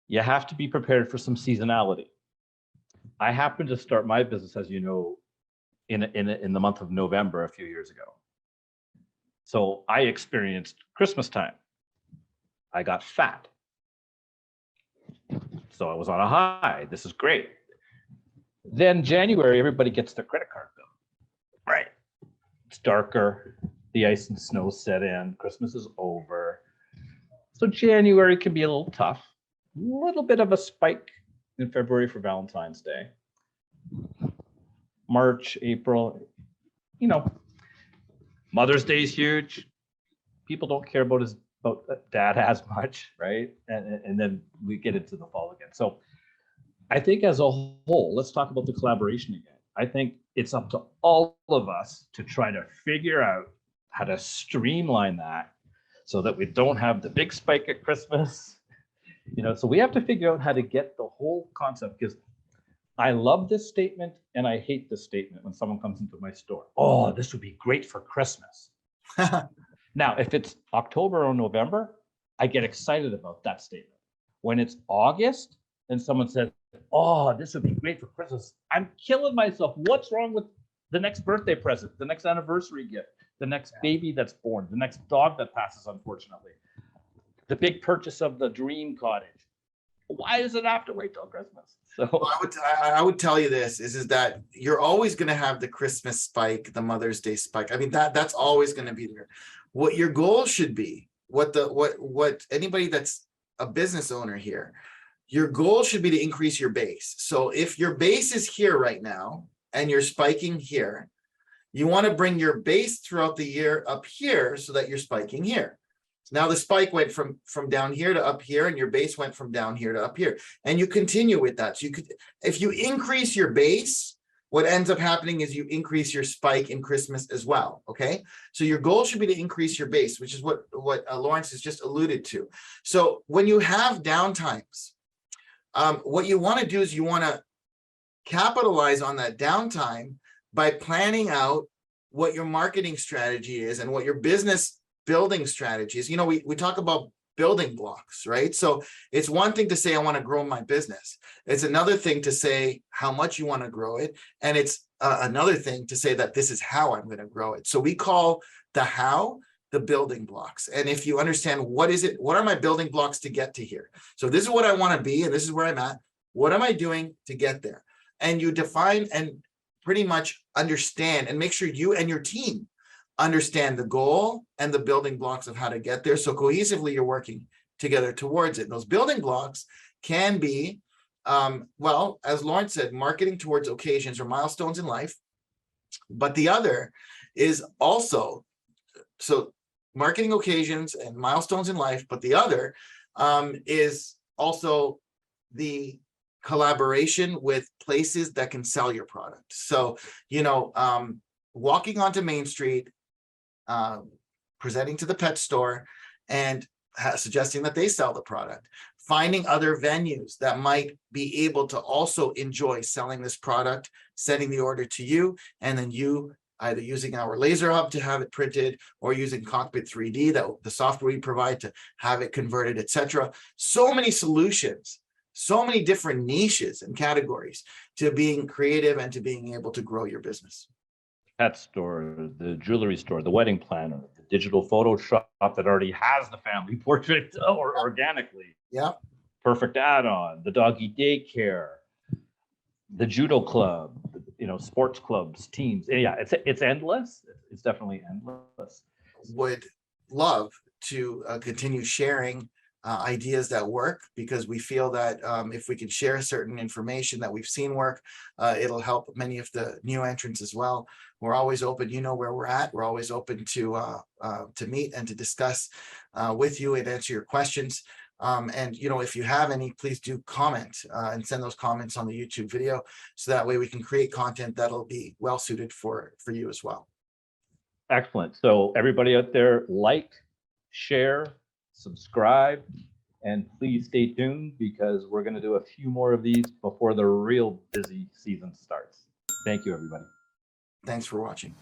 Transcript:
you have to be prepared for some seasonality. I happened to start my business, as you know, in the month of November a few years ago. So I experienced Christmas time. I got fat. So I was on a high. This is great. Then January, everybody gets their credit card bill. Right. It's darker. The ice and snow set in. Christmas is over. So January can be a little tough. A little bit of a spike in February for Valentine's Day. March, April, Mother's Day is huge. People don't care about dad as much, right? And then we get into the fall again. So I think as a whole, let's talk about the collaboration again. I think it's up to all of us to try to figure out how to streamline that so that we don't have the big spike at Christmas. So we have to figure out how to get the whole concept, because I love this statement and I hate this statement when someone comes into my store. Oh, this would be great for Christmas. Now, if it's October or November, I get excited about that statement. When it's August and someone says, oh, this would be great for Christmas, I'm killing myself. What's wrong with the next birthday present, the next anniversary gift, the next baby that's born, the next dog that passes, unfortunately, the big purchase of the dream cottage? Why does it have to wait till Christmas? So I would tell you this is that you're always going to have the Christmas spike, the Mother's Day spike. I mean, that's always going to be there. What your goal should be, what anybody that's a business owner here, your goal should be to increase your base. So if your base is here right now and you're spiking here, you want to bring your base throughout the year up here so that you're spiking here. Now the spike went from down here to up here, and your base went from down here to up here, and you continue with that. So you could, if you increase your base, what ends up happening is you increase your spike in Christmas as well. Okay, so your goal should be to increase your base, which is what Lawrence has just alluded to. So when you have downtimes, what you want to do is you want to capitalize on that downtime by planning out what your marketing strategy is and what your business building strategies. We talk about building blocks, right? So it's one thing to say, I want to grow my business. It's another thing to say how much you want to grow it. And it's another thing to say that this is how I'm going to grow it. So we call the how the building blocks. And if you understand what are my building blocks to get to here? So this is what I want to be, and this is where I'm at. What am I doing to get there? And you define and pretty much understand and make sure you and your team understand the goal and the building blocks of how to get there. So cohesively, you're working together towards it. And those building blocks can be, well, as Lawrence said, marketing towards occasions or milestones in life. But the other is also, so marketing occasions and milestones in life, but the other is also the collaboration with places that can sell your product. So, walking onto Main Street, presenting to the pet store and suggesting that they sell the product, finding other venues that might be able to also enjoy selling this product, sending the order to you, and then you either using our laser hub to have it printed or using Cockpit 3D, that the software we provide to have it converted, etc. So many solutions, so many different niches and categories to being creative and to being able to grow your business. Pet store, the jewelry store, the wedding planner, the digital Photoshop that already has the family portrait or organically. Yeah. Perfect add-on, the doggy daycare, the judo club, sports clubs, teams. Yeah, it's endless. It's definitely endless. Would love to continue sharing ideas that work, because we feel that if we can share certain information that we've seen work, it'll help many of the new entrants as well. We're always open, where we're at. We're always open to meet and to discuss with you and answer your questions. And if you have any, please do comment and send those comments on the YouTube video, so that way we can create content that'll be well suited for you as well. Excellent. So everybody out there, like, share, subscribe, and please stay tuned, because we're going to do a few more of these before the real busy season starts. Thank you, everybody. Thanks for watching.